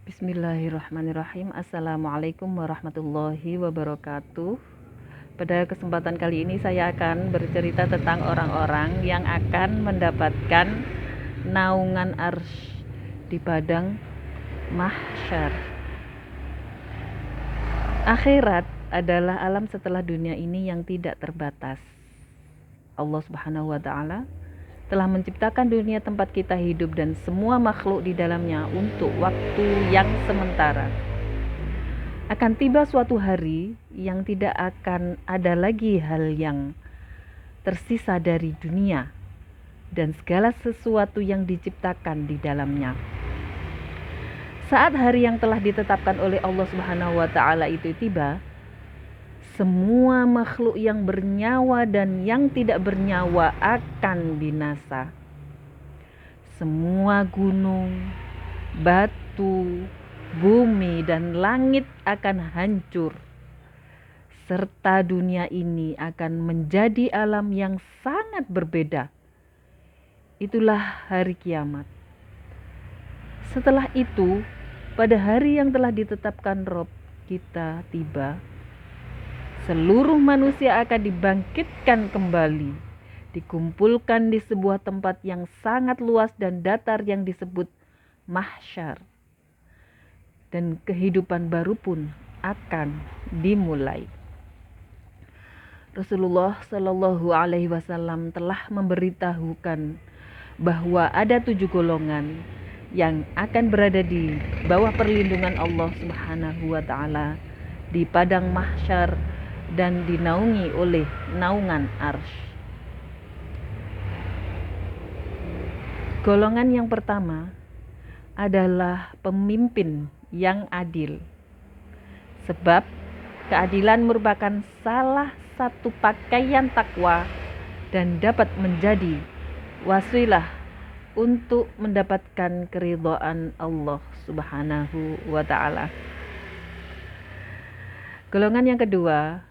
Bismillahirrahmanirrahim. Assalamualaikum warahmatullahi wabarakatuh. Pada kesempatan kali ini saya akan bercerita tentang orang-orang yang akan mendapatkan naungan arsy di padang mahsyar. Akhirat adalah alam setelah dunia ini yang tidak terbatas. Allah Subhanahu wa taala telah menciptakan dunia tempat kita hidup dan semua makhluk di dalamnya untuk waktu yang sementara. Akan tiba suatu hari yang tidak akan ada lagi hal yang tersisa dari dunia dan segala sesuatu yang diciptakan di dalamnya. Saat hari yang telah ditetapkan oleh Allah Subhanahu wa taala itu tiba, semua makhluk yang bernyawa dan yang tidak bernyawa akan binasa. Semua gunung, batu, bumi, dan langit akan hancur. Serta dunia ini akan menjadi alam yang sangat berbeda. Itulah hari kiamat. Setelah itu, pada hari yang telah ditetapkan Rob kita tiba, seluruh manusia akan dibangkitkan kembali, dikumpulkan di sebuah tempat yang sangat luas dan datar yang disebut mahsyar. Dan kehidupan baru pun akan dimulai. Rasulullah Shallallahu Alaihi Wasallam telah memberitahukan bahwa ada 7 golongan yang akan berada di bawah perlindungan Allah Subhanahu wa taala di padang mahsyar dan dinaungi oleh naungan arsy. Golongan yang pertama adalah pemimpin yang adil. Sebab keadilan merupakan salah satu pakaian takwa dan dapat menjadi wasilah untuk mendapatkan keridhaan Allah Subhanahu wa taala. Golongan yang kedua,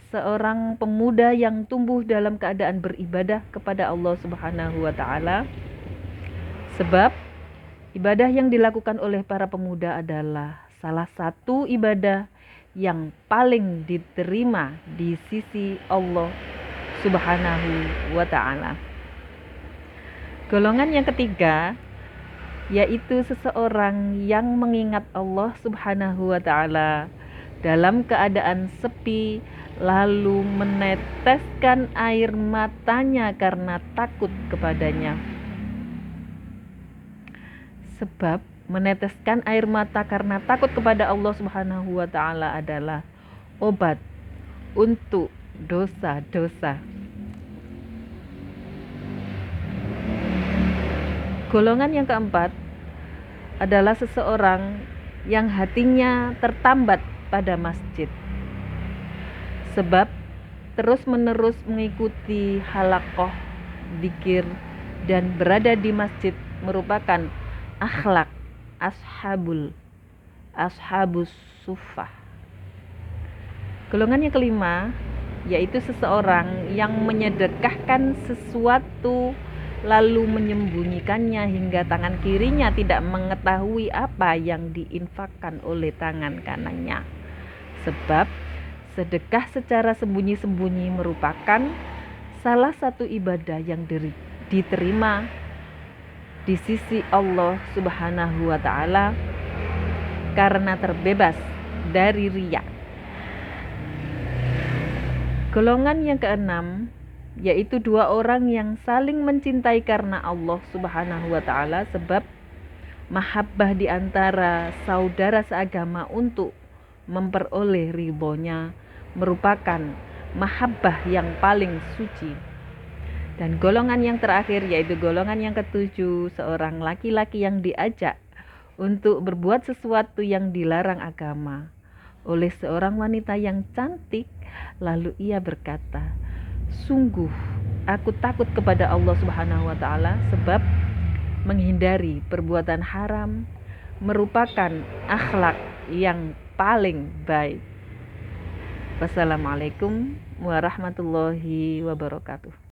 seorang pemuda yang tumbuh dalam keadaan beribadah kepada Allah Subhanahu wa taala. Sebab ibadah yang dilakukan oleh para pemuda adalah salah satu ibadah yang paling diterima di sisi Allah Subhanahu wa taala. Golongan yang ketiga yaitu seseorang yang mengingat Allah Subhanahu wa taala dalam keadaan sepi, lalu meneteskan air matanya karena takut kepadanya. Sebab meneteskan air mata karena takut kepada Allah Subhanahu wa taala adalah obat untuk dosa-dosa. Golongan yang keempat adalah seseorang yang hatinya tertambat pada masjid. Sebab terus-menerus mengikuti halaqah, dzikir, dan berada di masjid merupakan akhlak ashabus suffah. Golongan yang kelima yaitu seseorang yang menyedekahkan sesuatu lalu menyembunyikannya hingga tangan kirinya tidak mengetahui apa yang diinfakkan oleh tangan kanannya. Sebab sedekah secara sembunyi-sembunyi merupakan salah satu ibadah yang diterima di sisi Allah Subhanahu wa taala karena terbebas dari riya. Golongan yang keenam yaitu 2 orang yang saling mencintai karena Allah Subhanahu wa taala. Sebab mahabbah di antara saudara seagama untuk memperoleh ridhonya merupakan mahabbah yang paling suci. Dan golongan yang terakhir yaitu golongan yang ketujuh, seorang laki-laki yang diajak untuk berbuat sesuatu yang dilarang agama oleh seorang wanita yang cantik, lalu ia berkata, "Sungguh aku takut kepada Allah Subhanahu wa taala, sebab menghindari perbuatan haram merupakan akhlak yang paling baik." Wassalamualaikum warahmatullahi wabarakatuh.